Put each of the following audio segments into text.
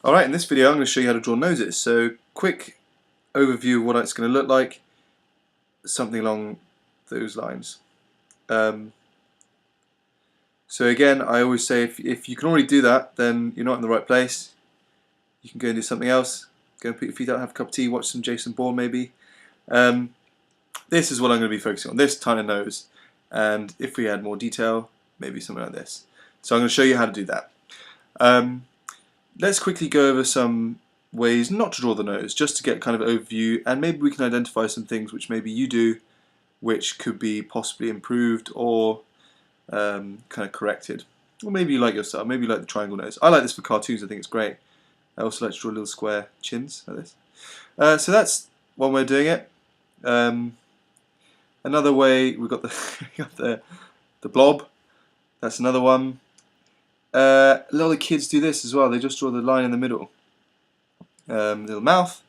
Alright, in this video I'm going to show you how to draw noses. So, quick overview of what it's going to look like, something along those lines. So again, I always say if you can already do that, then you're not in the right place. You can go and do something else. Go and put your feet up, have a cup of tea, watch some Jason Bourne maybe. This is what I'm going to be focusing on, this tiny nose. And if we add more detail, maybe something like this. So I'm going to show you how to do that. Let's quickly go over some ways not to draw the nose, just to get kind of overview, and maybe we can identify some things which maybe you do which could be possibly improved or kind of corrected. Or maybe you like your style, maybe you like the triangle nose. I like this for cartoons, I think it's great. I also like to draw little square chins like this. So that's one way of doing it. Another way, we've got the blob. That's another one. A lot of the kids do this as well. They just draw the line in the middle. Little mouth.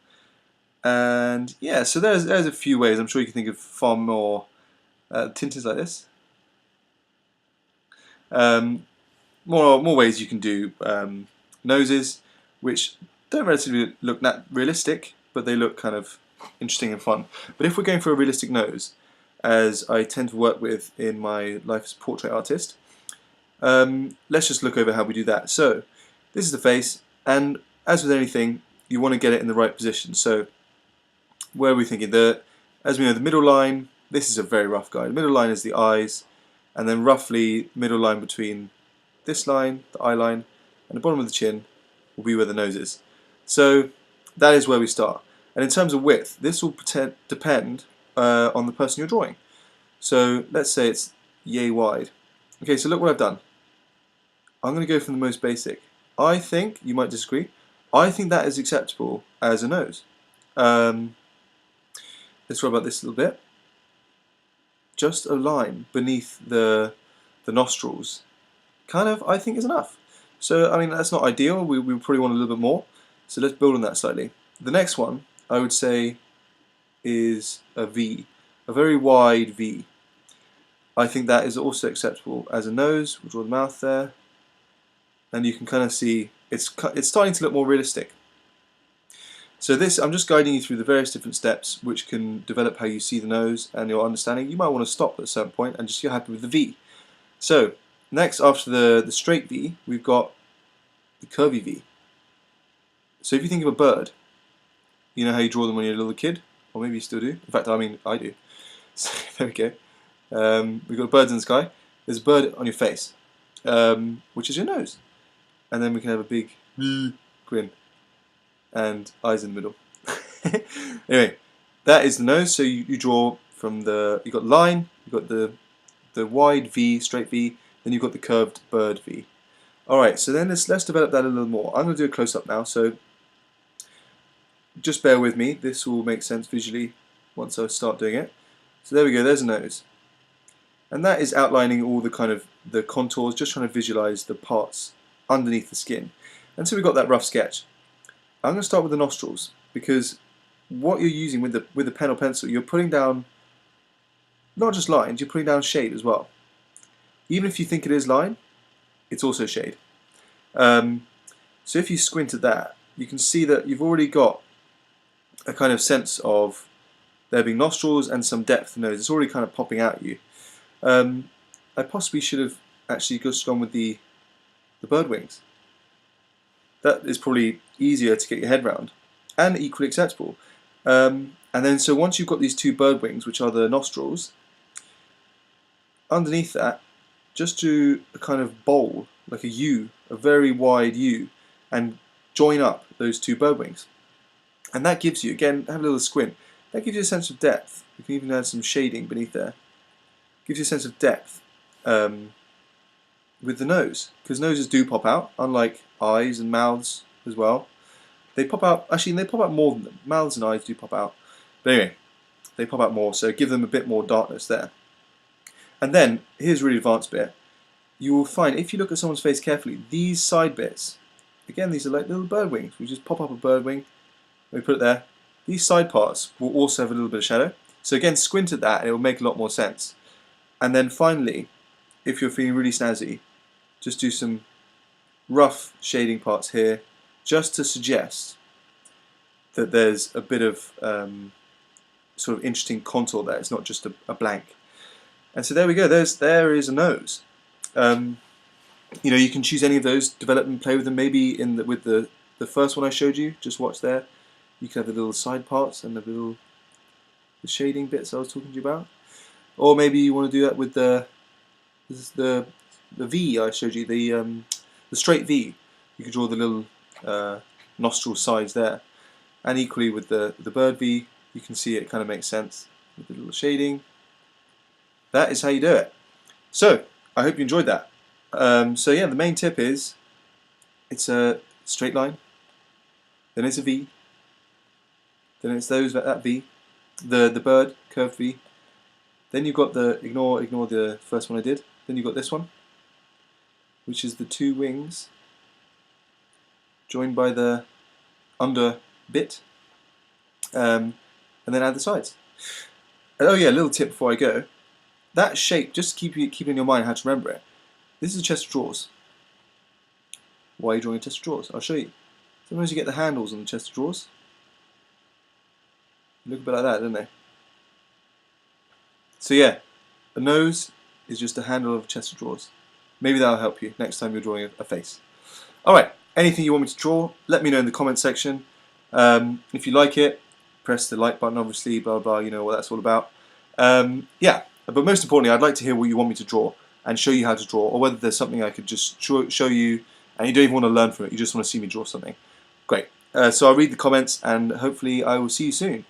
And yeah, so there's a few ways. I'm sure you can think of far more. Tintins like this. More ways you can do noses, which don't relatively look realistic, but they look kind of interesting and fun. But if we're going for a realistic nose, as I tend to work with in my life as a portrait artist, let's just look over how we do that. So this is the face, and as with anything, you want to get it in the right position. So where are we thinking? As we know, the middle line, this is a very rough guide. The middle line is the eyes, and then roughly middle line between this line, the eye line, and the bottom of the chin will be where the nose is. So that is where we start. And in terms of width, this will depend on the person you're drawing. So let's say it's yay wide. Okay, so look what I've done. I'm going to go from the most basic. I think, you might disagree, I think that is acceptable as a nose. Let's draw about this a little bit. Just a line beneath the nostrils, kind of, I think is enough. So, I mean, that's not ideal, we probably want a little bit more, so let's build on that slightly. The next one, I would say, is a V, a very wide V. I think that is also acceptable as a nose. We'll draw the mouth there, and you can kind of see it's starting to look more realistic. So this, I'm just guiding you through the various different steps which can develop how you see the nose and your understanding. You might want to stop at a certain point and just get happy with the V. So next, after the straight V, we've got the curvy V. So if you think of a bird, you know how you draw them when you're a little kid? Or maybe you still do. In fact, I mean, I do. So there we go. We've got birds in the sky. There's a bird on your face, which is your nose. And then we can have a big grin and eyes in the middle. Anyway, that is the nose. So you draw from you've got line, you've got the wide V, straight V, then you've got the curved bird V. Alright, so then let's develop that a little more. I'm going to do a close-up now, so just bear with me. This will make sense visually once I start doing it. So there we go, there's a nose. And that is outlining all the kind of the contours, just trying to visualize the parts underneath the skin. And so we've got that rough sketch. I'm going to start with the nostrils, because what you're using with the pen or pencil, you're putting down not just lines, you're putting down shade as well. Even if you think it is line, it's also shade. So if you squint at that, you can see that you've already got a kind of sense of there being nostrils and some depth in the nose. It's already kind of popping out at you. I possibly should have actually just gone with the bird wings. That is probably easier to get your head around and equally acceptable. And then so once you've got these two bird wings, which are the nostrils, underneath that, just do a kind of bowl, like a U, a very wide U, and join up those two bird wings. And that gives you, again, have a little squint, that gives you a sense of depth. You can even add some shading beneath there. Gives you a sense of depth with the nose, because noses do pop out, unlike eyes and mouths as well. They pop out, actually they pop out more than them. Mouths and eyes do pop out. But anyway, they pop out more, so give them a bit more darkness there. And then, here's a really advanced bit. You will find, if you look at someone's face carefully, these side bits, again these are like little bird wings. We just pop up a bird wing, we put it there. These side parts will also have a little bit of shadow. So again, squint at that and it will make a lot more sense. And then finally, if you're feeling really snazzy, just do some rough shading parts here just to suggest that there's a bit of sort of interesting contour there. It's not just a blank. And so there we go. There is a nose. You know, you can choose any of those, develop and play with them. Maybe with the first one I showed you, just watch there. You can have the little side parts and the shading bits I was talking to you about. Or maybe you want to do that with the V I showed you, the straight V. You could draw the little nostril sides there. And equally with the bird V, you can see it kind of makes sense with the little shading. That is how you do it. So, I hope you enjoyed that. So yeah, the main tip is, it's a straight line, then it's a V, then it's that V, the bird, curved V, then you've got ignore the first one I did, then you've got this one, which is the two wings, joined by the under bit, and then add the sides. And oh yeah, a little tip before I go, that shape, just keep in your mind how to remember it. This is a chest of drawers. Why are you drawing a chest of drawers? I'll show you. Sometimes you get the handles on the chest of drawers. They look a bit like that, don't they? So yeah, a nose is just a handle of a chest of drawers. Maybe that'll help you next time you're drawing a face. Alright, anything you want me to draw, let me know in the comment section. If you like it, press the like button, obviously, blah blah, you know what that's all about. Yeah, but most importantly, I'd like to hear what you want me to draw and show you how to draw, or whether there's something I could just show you and you don't even want to learn from it, you just want to see me draw something. Great. So I'll read the comments and hopefully I will see you soon.